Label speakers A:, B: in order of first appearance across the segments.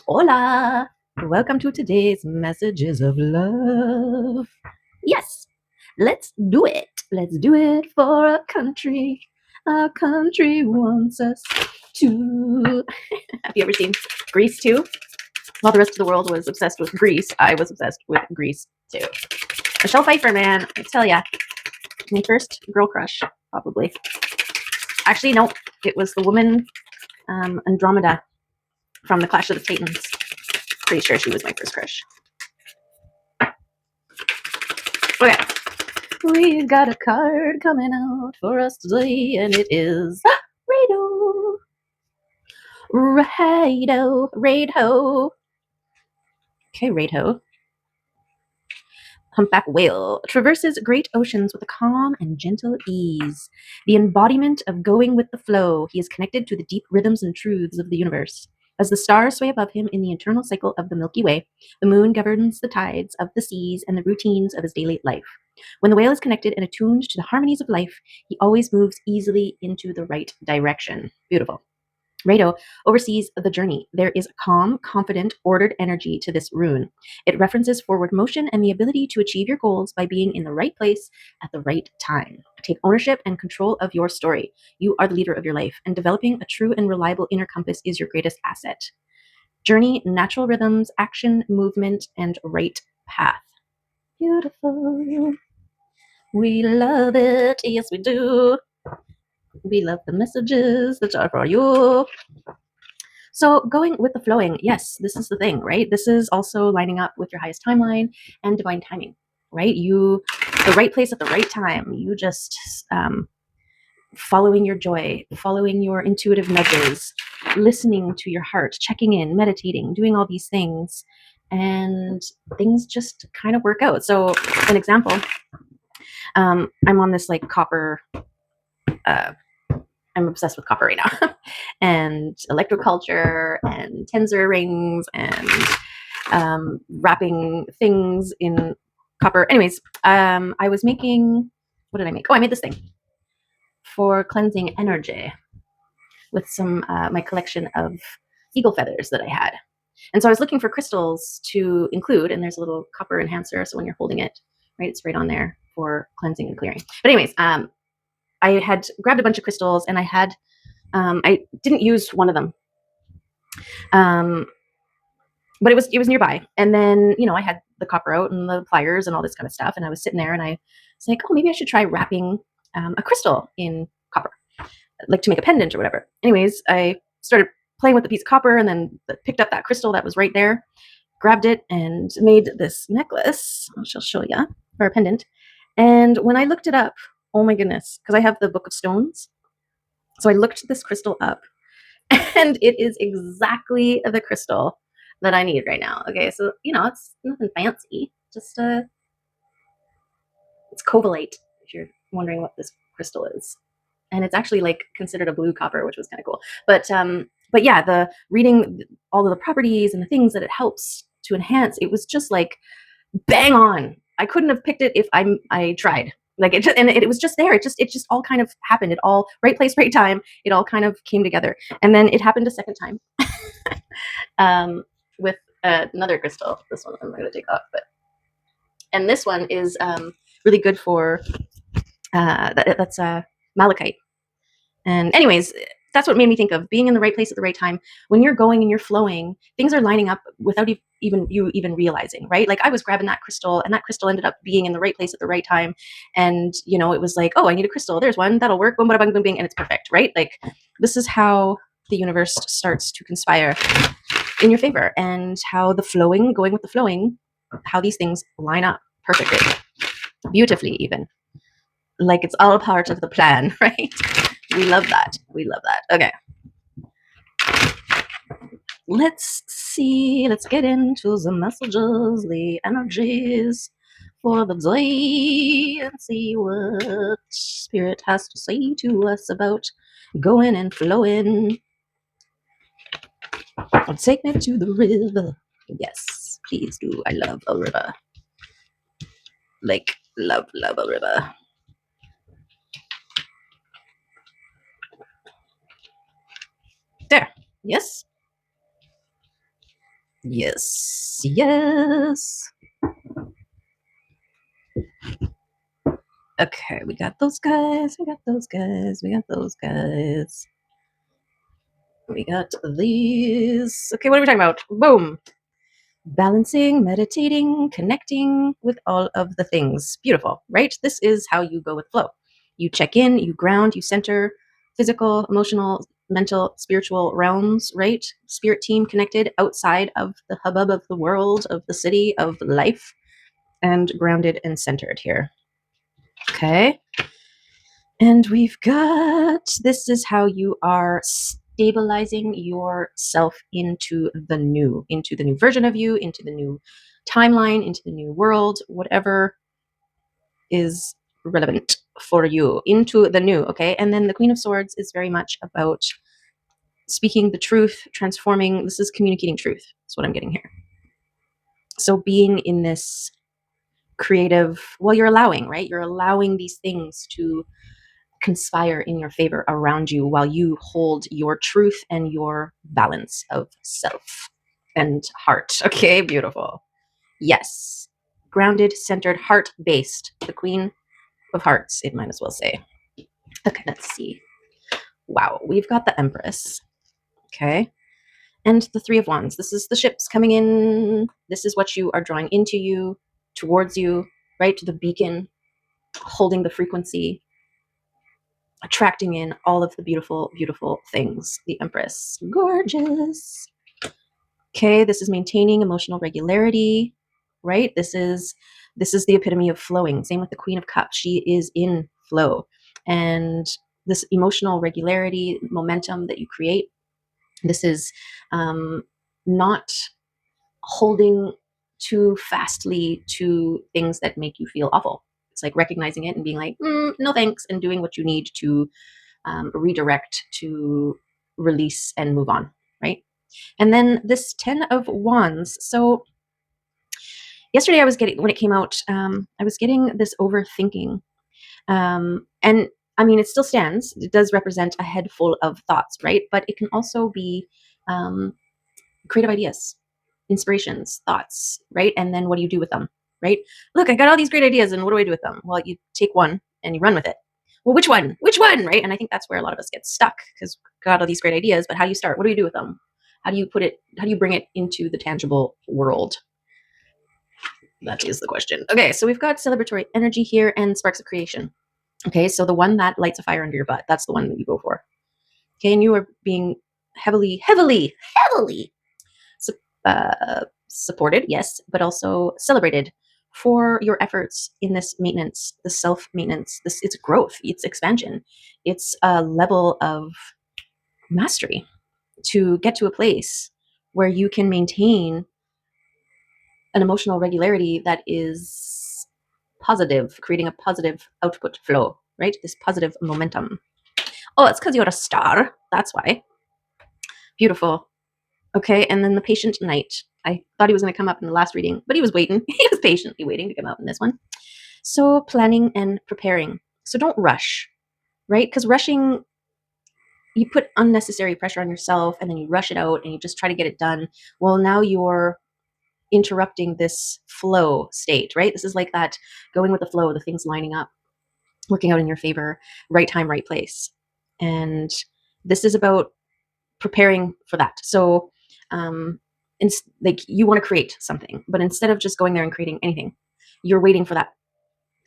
A: Hola! Welcome to today's messages of love. Yes, let's do it. Let's do it for a country. Our country wants us to. Have you ever seen Grease 2? While the rest of the world was obsessed with Grease, I was obsessed with Grease 2. Michelle Pfeiffer, man, I tell ya, my first girl crush, probably. Actually, no, it was the woman Andromeda from the Clash of the Titans. Pretty sure she was my first crush. Okay. We've got a card coming out for us today, and it is Rado. Rado. Okay, Rado. Humpback whale traverses great oceans with a calm and gentle ease. The embodiment of going with the flow, he is connected to the deep rhythms and truths of the universe. As the stars sway above him in the eternal cycle of the Milky Way, the moon governs the tides of the seas and the routines of his daily life. When the whale is connected and attuned to the harmonies of life, he always moves easily into the right direction. Beautiful. Rado oversees the journey. There is a calm, confident, ordered energy to this rune. It references forward motion and the ability to achieve your goals by being in the right place at the right time. Take ownership and control of your story. You are the leader of your life, and developing a true and reliable inner compass is your greatest asset. Journey, natural rhythms, action, movement, and right path. Beautiful. We love it. Yes, we do. We love the messages that are for you. So going with the flowing, yes, this is the thing, right? This is also lining up with your highest timeline and divine timing, right? The right place at the right time. You just following your joy, following your intuitive nudges, listening to your heart, checking in, meditating, doing all these things, and things just kind of work out. So an example, I'm on this like copper. I'm obsessed with copper right now, and electroculture and tensor rings and wrapping things in copper. Anyways, I was making, what did I make? Oh, I made this thing for cleansing energy with some my collection of eagle feathers that I had. And so I was looking for crystals to include, and there's a little copper enhancer, so when you're holding it, right, it's right on there for cleansing and clearing. But anyways, I had grabbed a bunch of crystals, and I didn't use one of them. But it was nearby. And then, I had the copper out and the pliers and all this kind of stuff. And I was sitting there and I was like, oh, maybe I should try wrapping a crystal in copper, like to make a pendant or whatever. Anyways, I started playing with the piece of copper and then picked up that crystal that was right there, grabbed it and made this necklace, which I'll show you, for a pendant. And when I looked it up, oh my goodness, because I have the Book of Stones. So I looked this crystal up and it is exactly the crystal that I need right now. Okay, so it's nothing fancy, just it's covalite, if you're wondering what this crystal is. And it's actually like considered a blue copper, which was kind of cool. But yeah, the reading all of the properties and the things that it helps to enhance, it was just like bang on. I couldn't have picked it if I tried. Like it was just there. It just all kind of happened. It all right place, right time. It all kind of came together. And then it happened a second time with another crystal. This one I'm going to take off, and this one is really good for that's malachite. And anyways, that's what made me think of being in the right place at the right time. When you're going and you're flowing, things are lining up without even realizing, right? Like I was grabbing that crystal and that crystal ended up being in the right place at the right time. And, it was like, oh, I need a crystal. There's one that'll work. Boom, bada, bang, boom, bing. And it's perfect, right? Like this is how the universe starts to conspire in your favor, and how going with the flowing, how these things line up perfectly, beautifully even. Like it's all part of the plan, right? We love that. Okay. Let's see. Let's get into the messages, the energies for the day, and see what Spirit has to say to us about going and flowing. Take me to the river. Yes, please do. I love a river. Like, love a river. There. Yes. Yes. Yes. Okay, we got those guys. We got those guys. We got those guys. We got these. Okay, what are we talking about? Boom. Balancing, meditating, connecting with all of the things. Beautiful, right? This is how you go with flow. You check in, you ground, you center physical, emotional, mental, spiritual realms, right? Spirit team connected outside of the hubbub of the world, of the city, of life, and grounded and centered here. Okay. And we've got this is how you are stabilizing yourself into the new version of you, into the new timeline, into the new world, whatever is relevant for you, into the new. Okay. And then the Queen of Swords is very much about speaking the truth, transforming. This is communicating truth. That's what I'm getting here. So being in this creative, well, you're allowing, right? You're allowing these things to conspire in your favor around you while you hold your truth and your balance of self and heart. Okay, beautiful. Yes. Grounded, centered, heart based. The Queen of Hearts, it might as well say. Okay, let's see. Wow, we've got the Empress. Okay. And the Three of Wands. This is the ships coming in. This is what you are drawing into you, towards you, right? To the beacon, holding the frequency, attracting in all of the beautiful, beautiful things. The Empress, gorgeous. Okay, this is maintaining emotional regularity, right? This is the epitome of flowing. Same with the Queen of Cups. She is in flow. And this emotional regularity, momentum that you create, this is not holding too fastly to things that make you feel awful. It's like recognizing it and being like, no thanks, and doing what you need to redirect, to release and move on, right? And then this 10 of Wands. So yesterday when it came out, I was getting this overthinking. And I mean, it still stands. It does represent a head full of thoughts, right? But it can also be um, creative ideas, inspirations, thoughts, right? And then what do you do with them, right? Look, I got all these great ideas, and what do I do with them? Well, you take one and you run with it. Well, which one? Which one, right? And I think that's where a lot of us get stuck because got all these great ideas, but how do you start? What do you do with them? How do you put it? How do you bring it into the tangible world? That is the question. Okay, so we've got celebratory energy here and sparks of creation. Okay, so the one that lights a fire under your butt, that's the one that you go for. Okay, and you are being heavily, heavily, heavily supported, yes, but also celebrated for your efforts in this maintenance, the self maintenance. This it's growth, it's expansion, it's a level of mastery to get to a place where you can maintain an emotional regularity that is positive, creating a positive output flow, right? This positive momentum. Oh, it's because you're a star. That's why. Beautiful. Okay, and then the patient knight. I thought he was going to come up in the last reading, but he was waiting. He was patiently waiting to come out in this one. So planning and preparing. So don't rush, right? Because rushing, you put unnecessary pressure on yourself and then you rush it out and you just try to get it done. Well, now you're interrupting this flow state, right? This is like that going with the flow, the things lining up, working out in your favor, right time, right place. And this is about preparing for that. So, like you want to create something, but instead of just going there and creating anything, you're waiting for that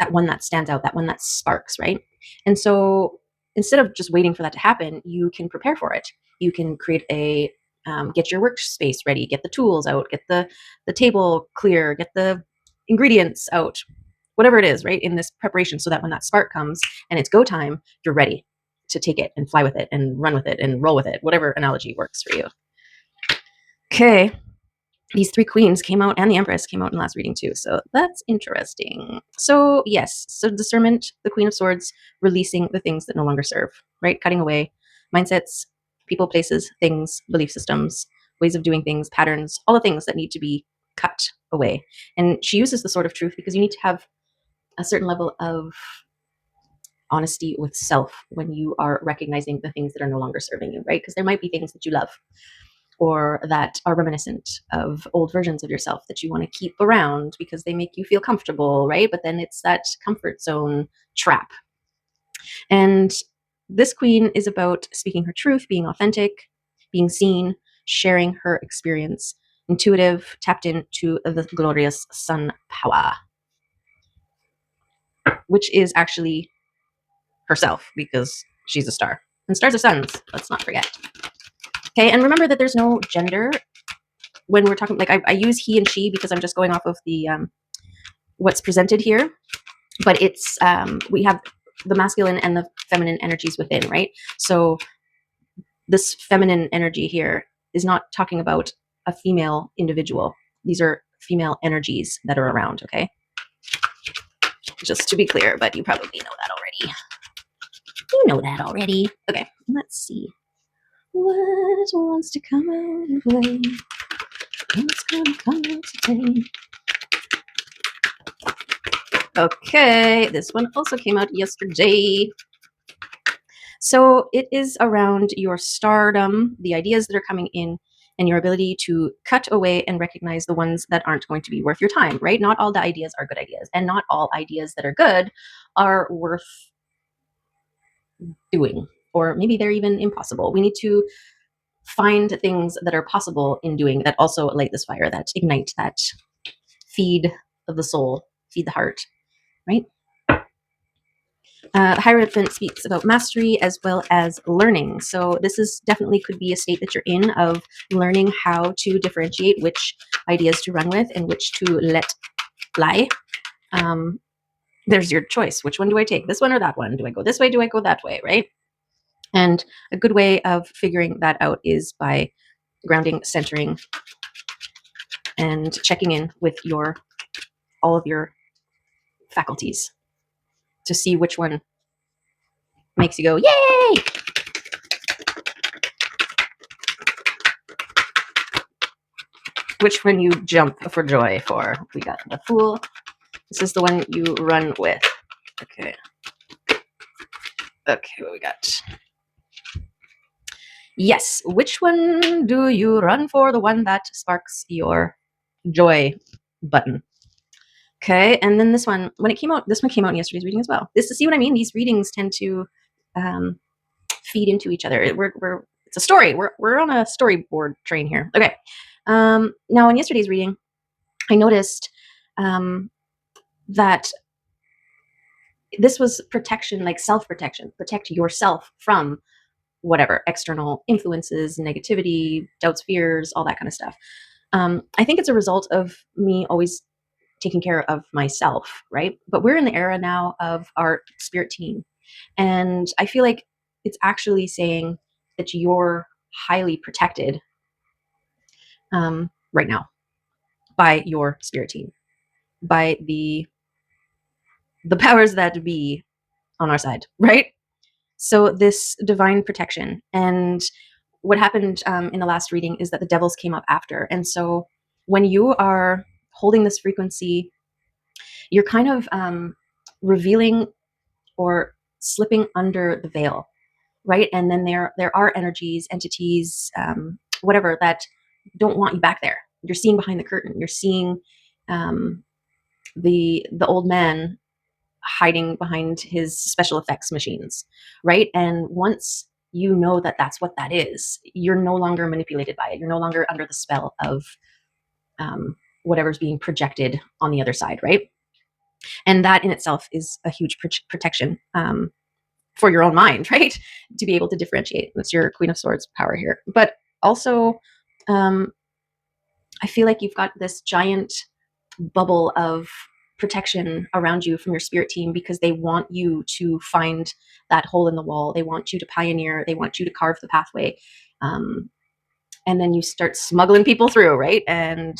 A: one that stands out, that one that sparks, right? And so instead of just waiting for that to happen, you can prepare for it. You can create get your workspace ready, get the tools out, get the table clear, get the ingredients out, whatever it is, right? In this preparation, so that when that spark comes and it's go time, you're ready to take it and fly with it and run with it and roll with it, whatever analogy works for you. Okay. These three queens came out and the Empress came out in the last reading too. So that's interesting. So yes, so discernment, the Queen of Swords, releasing the things that no longer serve, right? Cutting away mindsets, people, places, things, belief systems, ways of doing things, patterns, all the things that need to be cut away. And she uses the sword of truth because you need to have a certain level of honesty with self when you are recognizing the things that are no longer serving you, right? Because there might be things that you love or that are reminiscent of old versions of yourself that you want to keep around because they make you feel comfortable, right? But then it's that comfort zone trap. And this queen is about speaking her truth, being authentic, being seen, sharing her experience, intuitive, tapped into the glorious sun power, which is actually herself because she's a star. And stars are suns, let's not forget. Okay, and remember that there's no gender when we're talking, like I use he and she because I'm just going off of the what's presented here, but it's we have the masculine and the feminine energies within, right? So this feminine energy here is not talking about a female individual. These are female energies that are around, okay? Just to be clear, but you probably know that already. You know that already. Okay, let's see. What wants to come out and play? What's gonna come out today? Okay, this one also came out yesterday. So it is around your stardom, the ideas that are coming in, and your ability to cut away and recognize the ones that aren't going to be worth your time, right? Not all the ideas are good ideas, and not all ideas that are good are worth doing, or maybe they're even impossible. We need to find things that are possible in doing that also light this fire, that ignite, that feed of the soul, feed the heart, right? The Hierophant speaks about mastery as well as learning. So this is definitely could be a state that you're in of learning how to differentiate which ideas to run with and which to let fly. There's your choice. Which one do I take? This one or that one? Do I go this way? Do I go that way? Right? And a good way of figuring that out is by grounding, centering, and checking in with all of your faculties to see which one makes you go, yay! Which one you jump for joy for. We got the Fool. This is the one you run with. Okay. Okay, what we got? Yes, which one do you run for? The one that sparks your joy button. Okay, and then this one, when it came out, this one came out in yesterday's reading as well. This, see what I mean? These readings tend to feed into each other. It's a story. We're on a storyboard train here. Okay. Now in yesterday's reading, I noticed that this was protection, like self-protection. Protect yourself from whatever external influences, negativity, doubts, fears, all that kind of stuff. I think it's a result of me always taking care of myself, right? But we're in the era now of our spirit team. And I feel like it's actually saying that you're highly protected right now by your spirit team, by the powers that be on our side, right? So this divine protection. And what happened in the last reading is that the devils came up after. And so when you are holding this frequency, you're kind of revealing or slipping under the veil, right? And then there are energies, entities, whatever, that don't want you back there. You're seeing behind the curtain. You're seeing the old man hiding behind his special effects machines, right? And once you know that that's what that is, you're no longer manipulated by it. You're no longer under the spell of whatever's being projected on the other side, right? And that in itself is a huge protection for your own mind, right? To be able to differentiate. That's your Queen of Swords power here. But also, I feel like you've got this giant bubble of protection around you from your spirit team because they want you to find that hole in the wall. They want you to pioneer. They want you to carve the pathway. And then you start smuggling people through, right? And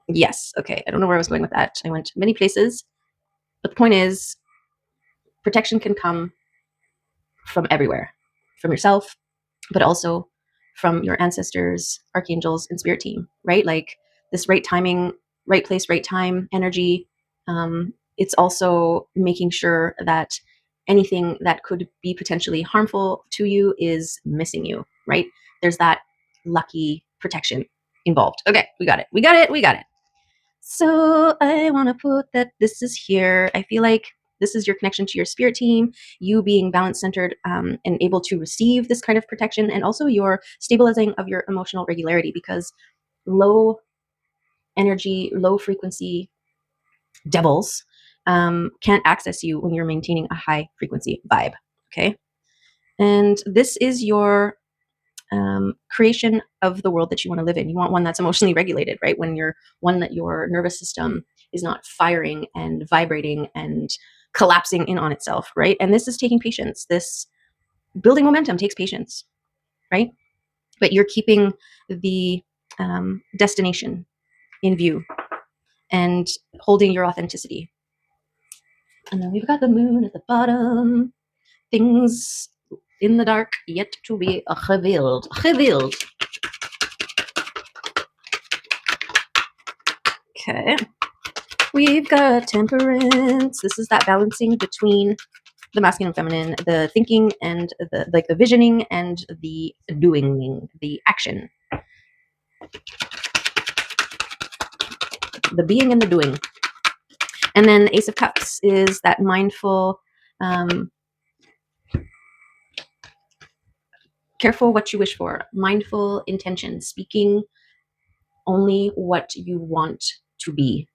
A: yes, okay, I don't know where I was going with that. I went many places. But the point is, protection can come from everywhere, from yourself, but also from your ancestors, archangels, and spirit team, right? Like this right timing, right place, right time energy. It's also making sure that anything that could be potentially harmful to you is missing you, right? There's that lucky protection involved. Okay, we got it. We got it. We got it. So I want to put that this is here. I feel like this is your connection to your spirit team, you being balance centered and able to receive this kind of protection, and also your stabilizing of your emotional regularity, because low energy, low frequency devils can't access you when you're maintaining a high frequency vibe. Okay. And this is your creation of the world that you want to live in. You want one that's emotionally regulated, right? When you're one that your nervous system is not firing and vibrating and collapsing in on itself, right? And this is taking patience. This building momentum takes patience, right? But you're keeping the destination in view and holding your authenticity. And then we've got the moon at the bottom. Things in the dark yet to be revealed. Revealed. Okay. We've got temperance. This is that balancing between the masculine and feminine, the thinking and the visioning and the doing, the action, the being and the doing. And then Ace of Cups is that mindful, careful what you wish for, mindful intention, speaking only what you want to be.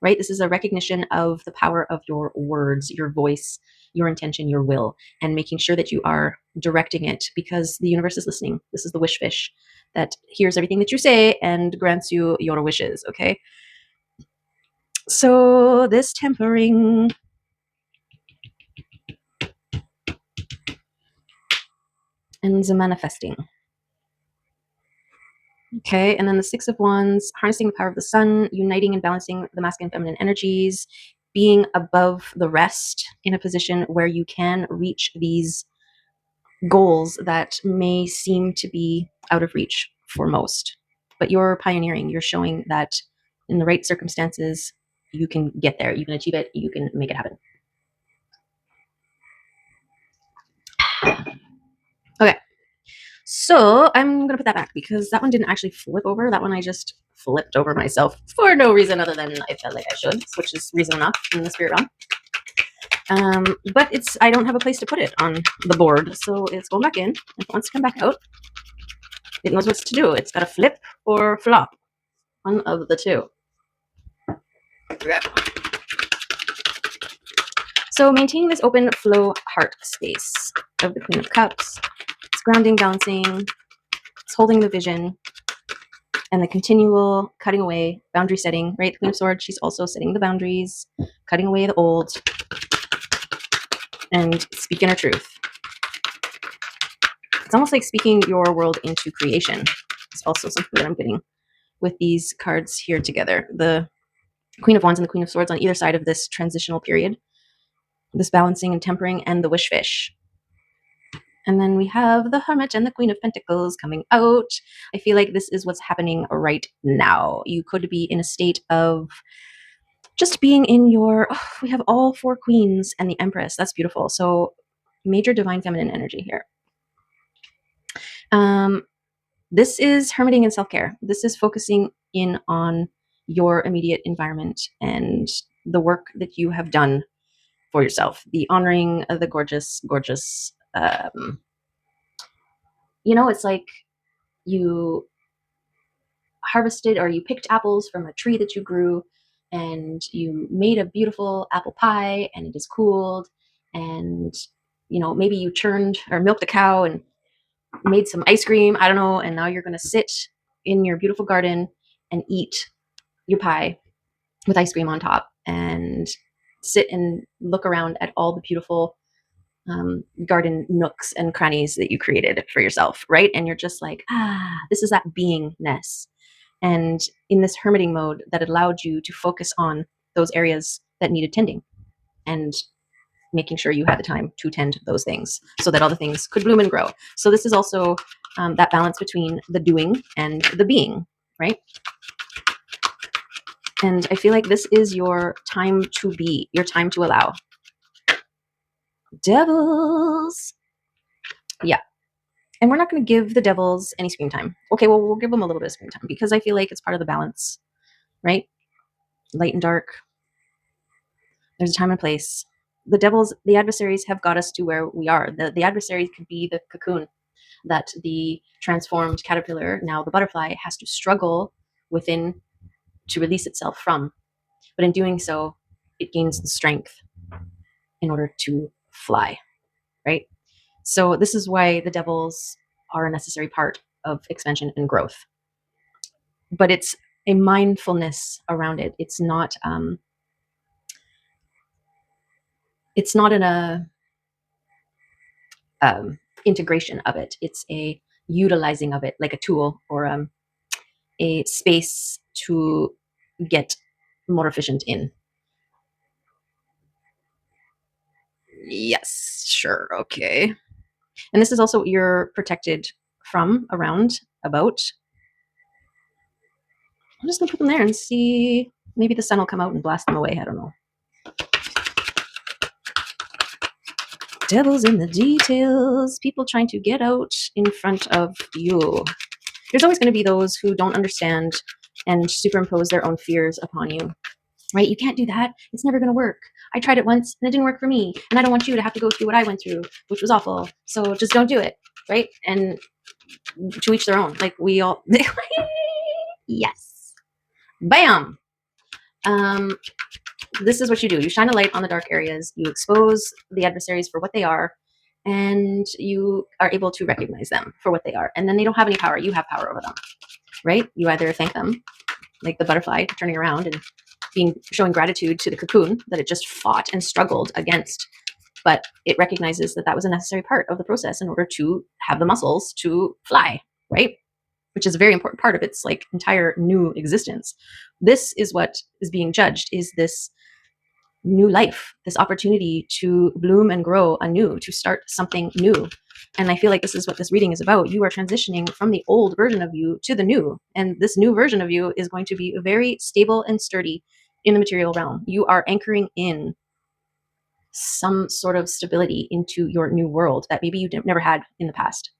A: Right? This is a recognition of the power of your words, your voice, your intention, your will, and making sure that you are directing it, because the universe is listening. This is the wish fish that hears everything that you say and grants you your wishes. Okay. So this tempering and the manifesting. Okay, and then the Six of Wands, harnessing the power of the sun, uniting and balancing the masculine and feminine energies, being above the rest in a position where you can reach these goals that may seem to be out of reach for most. But you're pioneering, you're showing that in the right circumstances, you can get there, you can achieve it, you can make it happen. Okay, so I'm going to put that back because that one didn't actually flip over. That one I just flipped over myself for no reason other than I felt like I should, which is reason enough in the spirit realm. But I don't have a place to put it on the board, so it's going back in. If it wants to come back out, it knows what to do. It's got to flip or flop, one of the two. Okay. So maintaining this open flow heart space of the Queen of Cups, it's grounding, balancing, it's holding the vision, and the continual cutting away, boundary setting, right? The Queen of Swords, she's also setting the boundaries, cutting away the old, and speaking her truth. It's almost like speaking your world into creation. It's also something that I'm getting with these cards here together. The Queen of Wands and the Queen of Swords on either side of this transitional period, this balancing and tempering, and the wish fish. And then we have the Hermit and the Queen of Pentacles coming out. I feel like this is what's happening right now. You could be in a state of just being in your, we have all four queens and the Empress. That's beautiful. So major divine feminine energy here. This is hermiting and self-care. This is focusing in on your immediate environment and the work that you have done for yourself. The honoring of the gorgeous, gorgeous, it's like you harvested or you picked apples from a tree that you grew and you made a beautiful apple pie and it is cooled, and maybe you churned or milked a cow and made some ice cream, I don't know, and now you're going to sit in your beautiful garden and eat your pie with ice cream on top and sit and look around at all the beautiful garden nooks and crannies that you created for yourself, right? And you're just like, this is that beingness. And in this hermiting mode that allowed you to focus on those areas that needed tending and making sure you had the time to tend those things so that all the things could bloom and grow. So this is also that balance between the doing and the being, right? And I feel like this is your time to be, your time to allow. Devils. Yeah. And we're not going to give the devils any screen time. Okay, well, we'll give them a little bit of screen time because I feel like it's part of the balance, right? Light and dark. There's a time and place. The devils, the adversaries have got us to where we are. The adversaries could be the cocoon that the transformed caterpillar, now the butterfly, has to struggle within to release itself from. But in doing so, it gains the strength in order to fly, right? So this is why the devils are a necessary part of expansion and growth. But it's a mindfulness around it. It's not an integration of it. It's a utilizing of it like a tool or a space to get more efficient in. Yes, sure, okay. And this is also what you're protected from, around, about. I'm just gonna put them there and see. Maybe the sun will come out and blast them away. I don't know. Devil's in the details. People trying to get out in front of you. There's always going to be those who don't understand and superimpose their own fears upon you, right? You can't do that. It's never going to work. I tried it once and it didn't work for me. And I don't want you to have to go through what I went through, which was awful. So just don't do it, right? And to each their own. Like we all, yes. Bam. This is what you do. You shine a light on the dark areas. You expose the adversaries for what they are, and you are able to recognize them for what they are. And then they don't have any power. You have power over them, right? You either thank them, like the butterfly turning around and showing gratitude to the cocoon that it just fought and struggled against, but it recognizes that that was a necessary part of the process in order to have the muscles to fly, right? Which is a very important part of its like entire new existence. This is what is being judged, is this new life, this opportunity to bloom and grow anew, to start something new. And I feel like this is what this reading is about. You are transitioning from the old version of you to the new. And this new version of you is going to be very stable and sturdy in the material realm. You are anchoring in some sort of stability into your new world that maybe you never had in the past.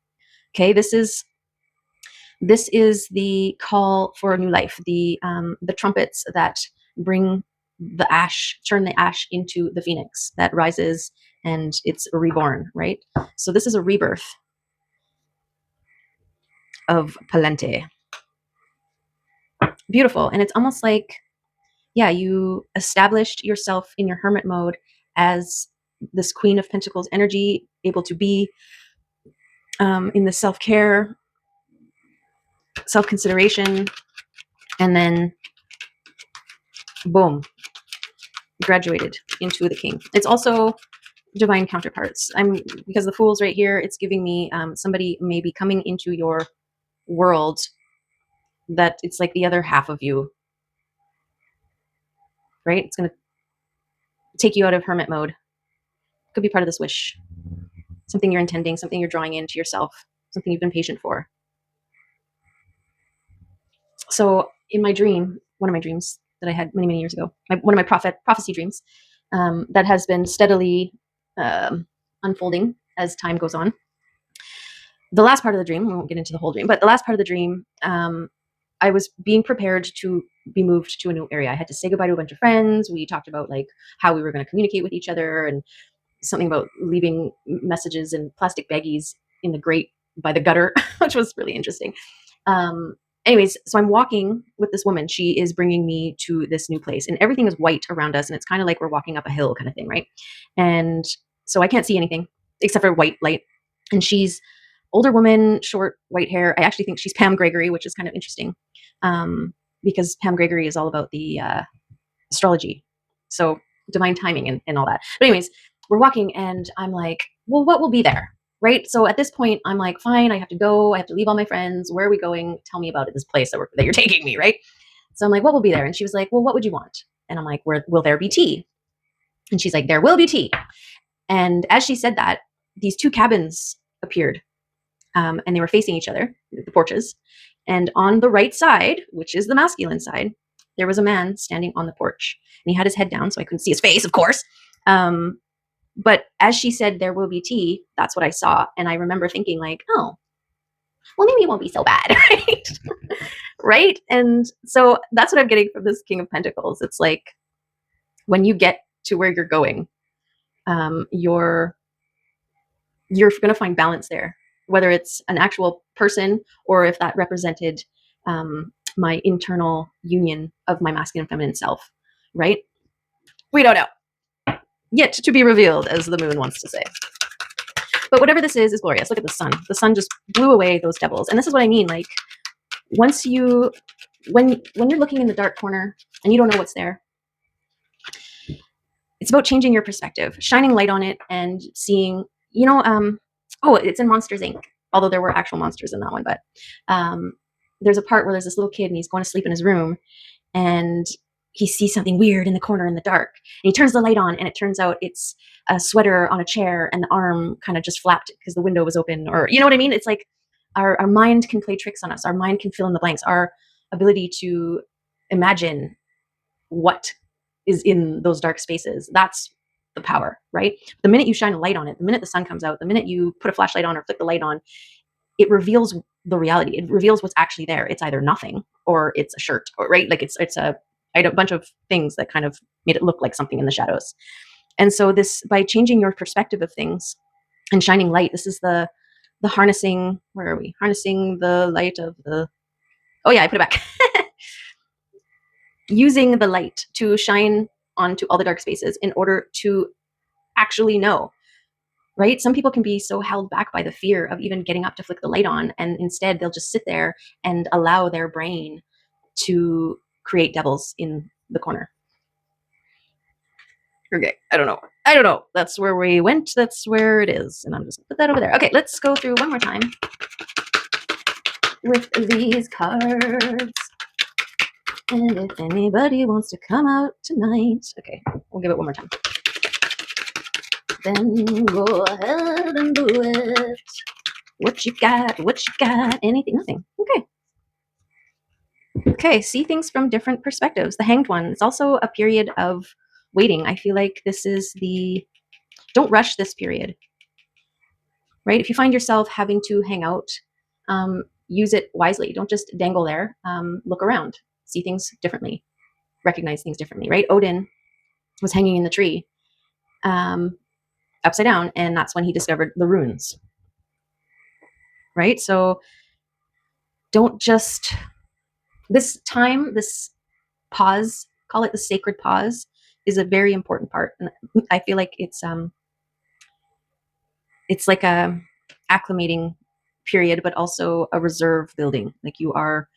A: Okay, this is the call for a new life. The trumpets that bring the ash, turn the ash into the phoenix that rises and it's reborn, right? So this is a rebirth of Palente. Beautiful. And it's almost like, yeah, you established yourself in your hermit mode as this Queen of Pentacles energy, able to be in the self-care, self-consideration, and then boom, graduated into the king. It's also divine counterparts. Because the Fool's right here, it's giving me somebody may be coming into your world that it's like the other half of you, right? It's going to take you out of hermit mode. Could be part of this wish. Something you're intending, something you're drawing into yourself, something you've been patient for. So in my dream, one of my dreams that I had many, many years ago, one of my prophecy dreams, that has been steadily unfolding as time goes on. The last part of the dream, we won't get into the whole dream, but the last part of the dream, I was being prepared to be moved to a new area. I had to say goodbye to a bunch of friends. We talked about like how we were going to communicate with each other and something about leaving messages in plastic baggies in the grate by the gutter, which was really interesting. Anyways, so I'm walking with this woman. She is bringing me to this new place and everything is white around us. And it's kind of like we're walking up a hill kind of thing, right? And so I can't see anything except for white light. And she's older woman, short white hair. I actually think she's Pam Gregory, which is kind of interesting, because Pam Gregory is all about the astrology. So divine timing and all that. But anyways, we're walking and I'm like, well, what will be there? Right. So at this point, I'm like, fine, I have to go. I have to leave all my friends. Where are we going? Tell me about it, this place that you're taking me. Right. So I'm like, what will be there? And she was like, well, what would you want? And I'm like, will there be tea? And she's like, there will be tea. And as she said that, these two cabins appeared, and they were facing each other, the porches. And on the right side, which is the masculine side, there was a man standing on the porch. And he had his head down, so I couldn't see his face, of course. But as she said, there will be tea, that's what I saw. And I remember thinking like, oh, well, maybe it won't be so bad, right? Right? And so that's what I'm getting from this King of Pentacles. It's like when you get to where you're going, you're going to find balance there, whether it's an actual person or if that represented my internal union of my masculine and feminine self, right? We don't know. Yet to be revealed, as the moon wants to say. But whatever this is glorious. Look at the sun. The sun just blew away those devils. And this is what I mean. Like, once you, when you're looking in the dark corner and you don't know what's there, it's about changing your perspective, shining light on it and seeing, oh, it's in Monsters Inc. Although there were actual monsters in that one, but there's a part where there's this little kid and he's going to sleep in his room and he sees something weird in the corner in the dark. And he turns the light on and it turns out it's a sweater on a chair and the arm kind of just flapped because the window was open, or you know what I mean? It's like our mind can play tricks on us. Our mind can fill in the blanks. Our ability to imagine what is in those dark spaces. That's the power, right? The minute you shine a light on it, the minute the sun comes out, the minute you put a flashlight on or flick the light on, it reveals the reality. It reveals what's actually there. It's either nothing or it's a shirt, or right? Like it's a bunch of things that kind of made it look like something in the shadows. And so this, by changing your perspective of things and shining light, this is the harnessing, where are we? Harnessing the light of the, oh yeah, I put it back. Using the light to shine onto all the dark spaces in order to actually know, right? Some people can be so held back by the fear of even getting up to flick the light on, and instead they'll just sit there and allow their brain to create devils in the corner. Okay, I don't know. That's where we went. That's where it is. And I'm just gonna put that over there. Okay, let's go through one more time with these cards. And if anybody wants to come out tonight, okay, we'll give it one more time. Then go ahead and do it. What you got? Anything? Nothing. Okay. Okay, see things from different perspectives. The Hanged One. It's also a period of waiting. I feel like this is don't rush this period, right? If you find yourself having to hang out, use it wisely. Don't just dangle there. Look around, see things differently, recognize things differently, right? Odin was hanging in the tree upside down, and that's when he discovered the runes, right? So don't just, this time, this pause, call it the sacred pause, is a very important part. And I feel like it's like a acclimating period, but also a reserve building. Like you are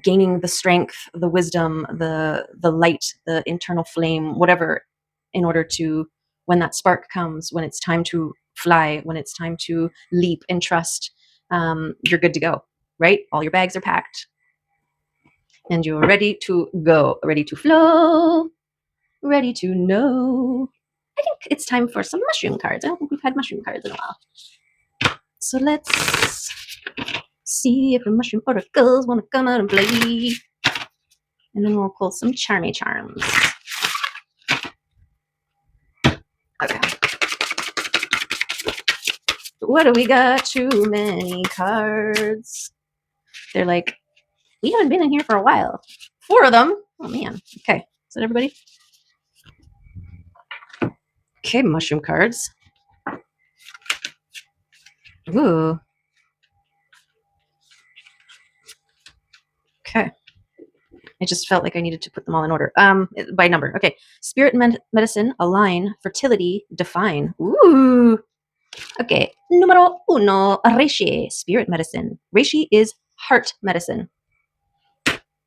A: gaining the strength, the wisdom, the light, the internal flame, whatever, in order to, when that spark comes, when it's time to fly, when it's time to leap and trust, you're good to go, right? All your bags are packed and you're ready to go, ready to flow, ready to know. I think it's time for some mushroom cards. I don't think we've had mushroom cards in a while. So let's see if the mushroom oracles want to come out and play. And then we'll pull some charmy charms. Okay. What do we got? Too many cards. They're like, we haven't been in here for a while. 4 of them. Oh, man. Okay. Is that everybody? Okay, mushroom cards. Ooh. Okay. I just felt like I needed to put them all in order. By number. Okay. Spirit medicine, align, fertility, define. Ooh. Okay. Numero 1, Reishi, spirit medicine. Reishi is heart medicine.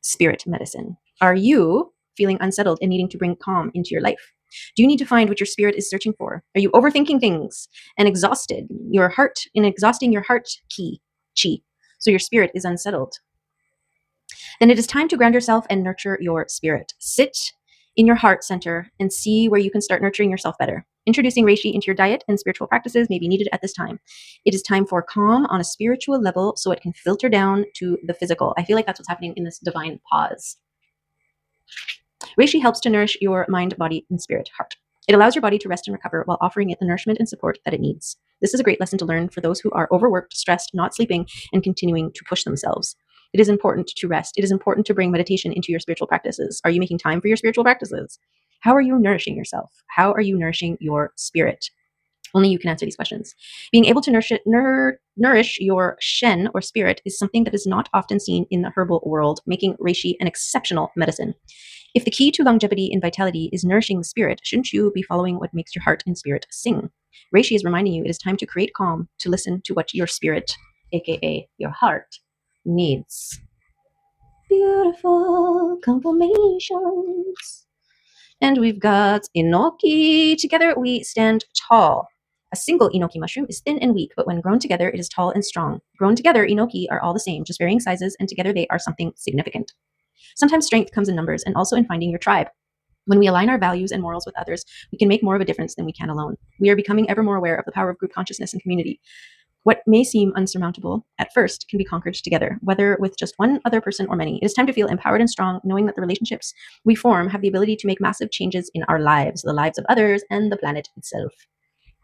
A: Spirit medicine. Are you feeling unsettled and needing to bring calm into your life? Do you need to find what your spirit is searching for? Are you overthinking things and exhausted your heart in exhausting your heart chi? So your spirit is unsettled. Then it is time to ground yourself and nurture your spirit. Sit in your heart center and see where you can start nurturing yourself better. Introducing reishi into your diet and spiritual practices may be needed at this time. It is time for calm on a spiritual level so it can filter down to the physical. I feel like that's what's happening in this divine pause. Reishi helps to nourish your mind, body, and spirit, heart. It allows your body to rest and recover while offering it the nourishment and support that it needs. This is a great lesson to learn for those who are overworked, stressed, not sleeping, and continuing to push themselves. It is important to rest. It is important to bring meditation into your spiritual practices. Are you making time for your spiritual practices? How are you nourishing yourself? How are you nourishing your spirit? Only you can answer these questions. Being able to nourish your shen or spirit is something that is not often seen in the herbal world, making reishi an exceptional medicine. If the key to longevity and vitality is nourishing the spirit, shouldn't you be following what makes your heart and spirit sing? Reishi is reminding you it is time to create calm, to listen to what your spirit, aka your heart, needs. Beautiful confirmations. And we've got enoki. Together we stand tall. A single enoki mushroom is thin and weak, but when grown together, it is tall and strong. Grown together, enoki are all the same, just varying sizes, and together they are something significant. Sometimes strength comes in numbers and also in finding your tribe. When we align our values and morals with others, we can make more of a difference than we can alone. We are becoming ever more aware of the power of group consciousness and community. What may seem unsurmountable at first can be conquered together, whether with just one other person or many. It is time to feel empowered and strong, knowing that the relationships we form have the ability to make massive changes in our lives, the lives of others, and the planet itself.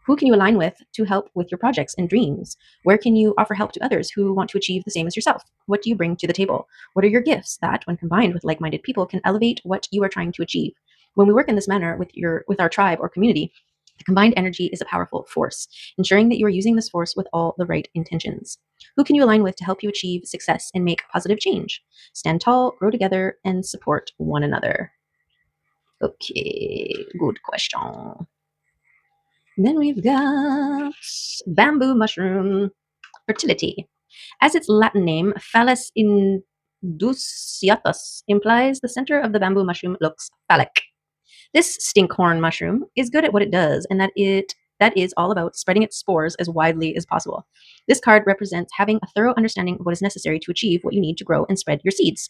A: Who can you align with to help with your projects and dreams? Where can you offer help to others who want to achieve the same as yourself? What do you bring to the table? What are your gifts that, when combined with like-minded people, can elevate what you are trying to achieve? When we work in this manner with our tribe or community, the combined energy is a powerful force, ensuring that you are using this force with all the right intentions. Who can you align with to help you achieve success and make positive change? Stand tall, grow together, and support one another. Okay, good question. Then we've got bamboo mushroom fertility. As its Latin name, Phallus indusiatus, implies the center of the bamboo mushroom looks phallic. This stinkhorn mushroom is good at what it does, and that is all about spreading its spores as widely as possible. This card represents having a thorough understanding of what is necessary to achieve what you need to grow and spread your seeds.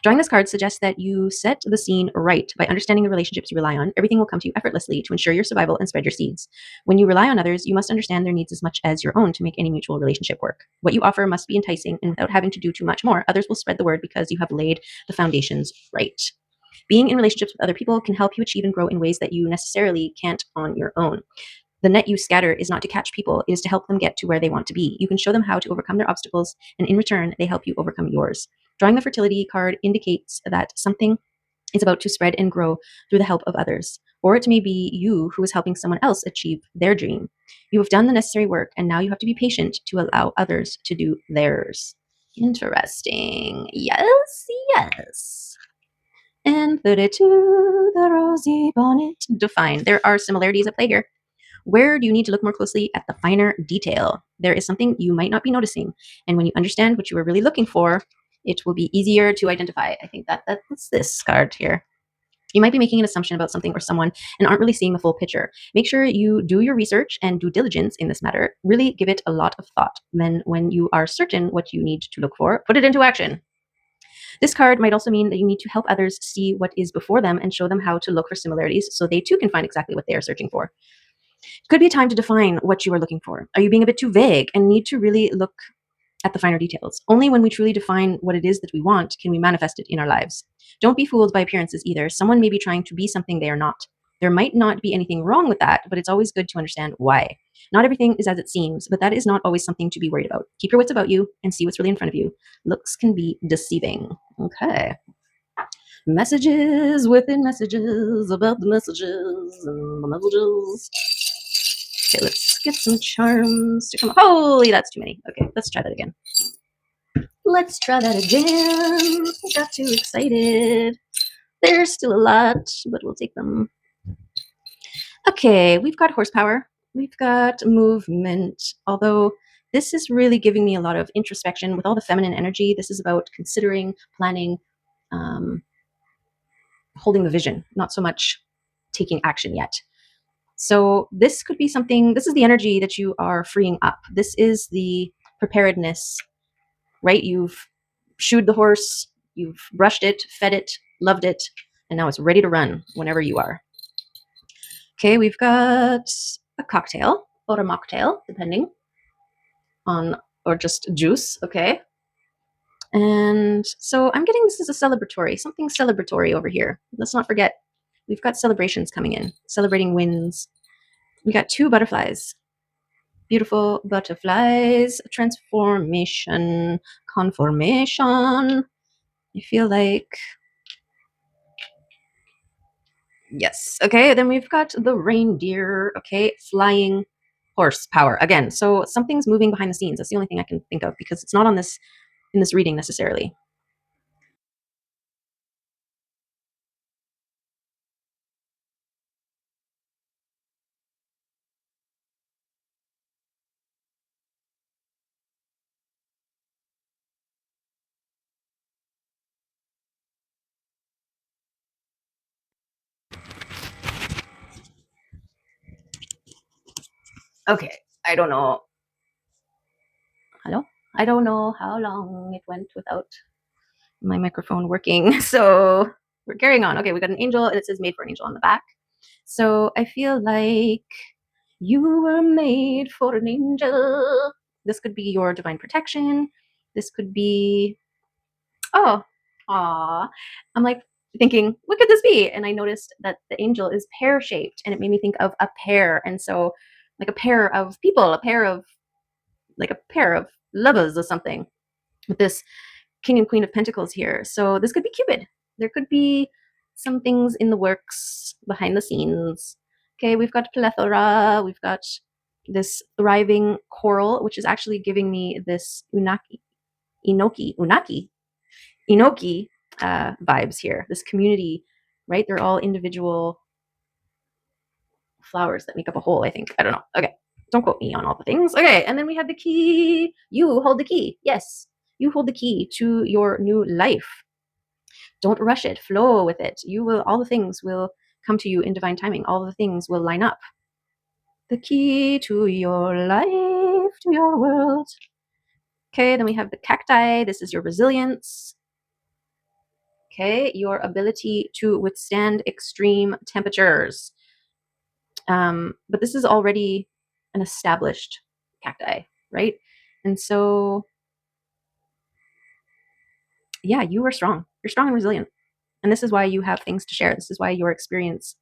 A: Drawing this card suggests that you set the scene right by understanding the relationships you rely on. Everything will come to you effortlessly to ensure your survival and spread your seeds. When you rely on others, you must understand their needs as much as your own to make any mutual relationship work. What you offer must be enticing, and without having to do too much more, others will spread the word because you have laid the foundations right. Being in relationships with other people can help you achieve and grow in ways that you necessarily can't on your own. The net you scatter is not to catch people, it is to help them get to where they want to be. You can show them how to overcome their obstacles, and in return, they help you overcome yours. Drawing the fertility card indicates that something is about to spread and grow through the help of others. Or it may be you who is helping someone else achieve their dream. You have done the necessary work, and now you have to be patient to allow others to do theirs. Interesting. Yes, yes. And 32, the rosy bonnet. Define. There are similarities at play here. Where do you need to look more closely at the finer detail? There is something you might not be noticing. And when you understand what you are really looking for, it will be easier to identify. I think that's this card here. You might be making an assumption about something or someone and aren't really seeing the full picture. Make sure you do your research and due diligence in this matter. Really give it a lot of thought. Then, when you are certain what you need to look for, put it into action. This card might also mean that you need to help others see what is before them and show them how to look for similarities so they too can find exactly what they are searching for. Could be a time to define what you are looking for. Are you being a bit too vague and need to really look at the finer details? Only when we truly define what it is that we want can we manifest it in our lives. Don't be fooled by appearances either. Someone may be trying to be something they are not. There might not be anything wrong with that, but it's always good to understand why. Not everything is as it seems, but that is not always something to be worried about. Keep your wits about you and see what's really in front of you. Looks can be deceiving. Okay. Messages within messages about the messages and the messages. Okay, let's get some charms to come. Holy, that's too many. Okay, let's try that again. Let's try that again. I got too excited. There's still a lot, but we'll take them. Okay, we've got horsepower. We've got movement. Although this is really giving me a lot of introspection with all the feminine energy. This is about considering, planning, holding the vision, not so much taking action yet. So this could be something, this is the energy that you are freeing up. This is the preparedness, right? You've shoed the horse, you've brushed it, fed it, loved it, and now it's ready to run whenever you are. Okay, we've got a cocktail or a mocktail, depending on, or just juice, okay? And so I'm getting this as a celebratory, something celebratory over here. Let's not forget we've got celebrations coming in, celebrating wins. We got 2 butterflies. Beautiful butterflies, transformation, conformation. I feel like, yes. Okay, then we've got the reindeer. Okay, flying horsepower again. So something's moving behind the scenes. That's the only thing I can think of because it's not on this in this reading necessarily. Okay, I don't know. Hello? I don't know how long it went without my microphone working. So we're carrying on. Okay, we got an angel and it says made for an angel on the back. So I feel like you were made for an angel. This could be your divine protection. This could be, oh, aw. I'm like thinking, what could this be? And I noticed that the angel is pear shaped and it made me think of a pear. And so, like a pair of people, like a pair of lovers or something with this King and Queen of Pentacles here. So this could be Cupid. There could be some things in the works behind the scenes. Okay, we've got plethora. We've got this thriving coral, which is actually giving me this inoki vibes here. This community, right? They're all individual flowers that make up a whole, I think. I don't know. Okay, don't quote me on all the things. Okay, and then we have the key. You hold the key. Yes, you hold the key to your new life. Don't rush it. Flow with it. You will, all the things will come to you in divine timing. All the things will line up. The key to your life, to your world. Okay, then we have the cacti. This is your resilience. Okay, your ability to withstand extreme temperatures. But this is already an established cacti, right? And so, yeah, you are strong. You're strong and resilient. And this is why you have things to share. This is why your experience,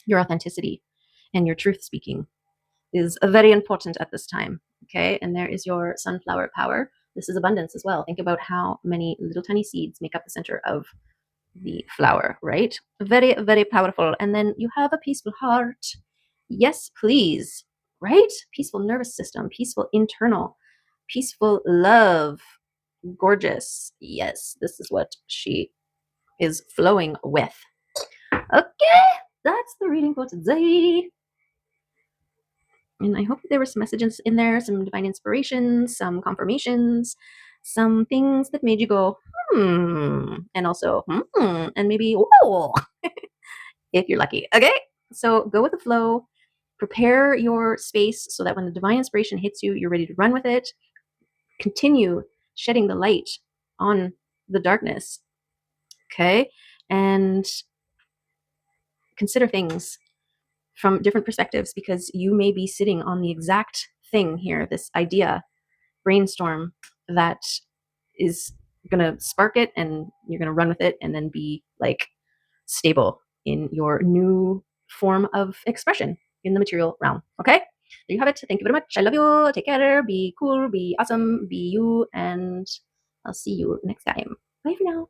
A: your authenticity, and your truth speaking is very important at this time. Okay. And there is your sunflower power. This is abundance as well. Think about how many little tiny seeds make up the center of the flower, right? Very, very powerful. And then you have a peaceful heart. Yes, please. Right? Peaceful nervous system, peaceful internal, peaceful love. Gorgeous. Yes, this is what she is flowing with. Okay, that's the reading for today. And I hope there were some messages in there, some divine inspirations, some confirmations, some things that made you go, and also, and maybe, whoa, if you're lucky. Okay, so go with the flow, prepare your space so that when the divine inspiration hits you, you're ready to run with it. Continue shedding the light on the darkness. Okay, and consider things from different perspectives because you may be sitting on the exact thing here, this idea, brainstorm that is going to spark it and you're going to run with it and then be like stable in your new form of expression in the material realm. Okay? There you have it. Thank you very much. I love you. Take care. Be cool. Be awesome. Be you. And I'll see you next time. Bye for now.